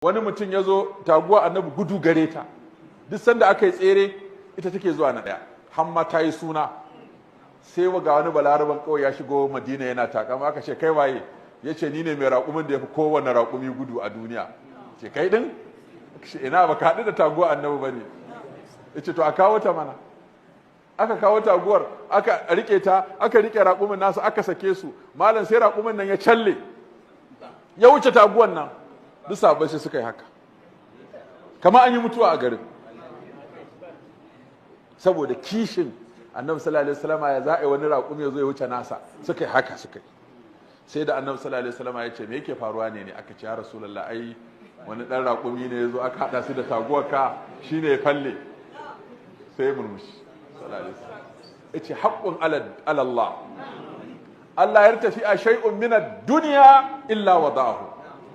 wani mutum ya zo taguwa annabi gudu gare ta duk sanda aka yi tsere ita take zuwa na ɗaya hamma ta yi suna sai ga wani balaraban kawai ya shigo madina yana takama aka ce kai waye ya ce ni ne mai raƙumin da ya fi kowane raƙumi gudu a duniya ce kai ɗin ina ba ka haɗu da taguwa annabi ba ne ya ce to a kawo ta mana aka kawo taguwar aka rike ta aka rike raƙumin nasu aka sake su malam sai raƙumin nan ya calle ya wuce taguwan nan duk sabai sai suka yi haka kama an yi mutuwa a garin saboda kishin annabi sallallahu alaihi wasallam ya za'a wani raƙumi ya zo ya wuce nasa suka yi haka suka yi sai da annabi sallallahu alaihi wasallam ya ce me yake faruwa ne aka ce ya rasulullah ai wani dan raƙumi ne ya zo aka hada su da taguwar ka shine ya falle sai ya murmushi sallallahu alaihi wasallam yace haqqun ala Allah Allah ya tafi a shay'un min ad-dunya illa wada'ahu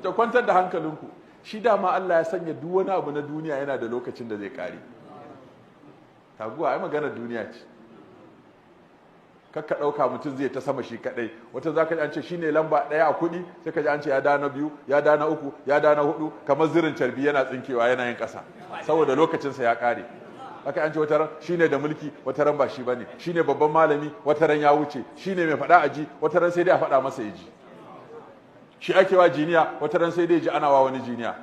ta kwantar da hankalinku shi dama Allah ya sanya duk wani abu na duniya yana da lokacin da zai kare taguwa ai maganar duniya ce kakka ɗauka mutum zai ta sama shi kadai wata zaka ji an ce shine lamba ɗaya a kuɗi sai ka ji an ce ya dana biyu ya dana uku ya dana hudu kamar zirin carbi yana tsinkewa yana yin ƙasa saboda lokacinsa ya kare haka an ce wata ran shine da mulki wata ran ba shi bane shine babban malami wata ran ya wuce shine mai faɗa aji wata ran sai dai a faɗa masa ya ji shi ake wa jiniya wata ran sai dai ji ana wa wani jiniya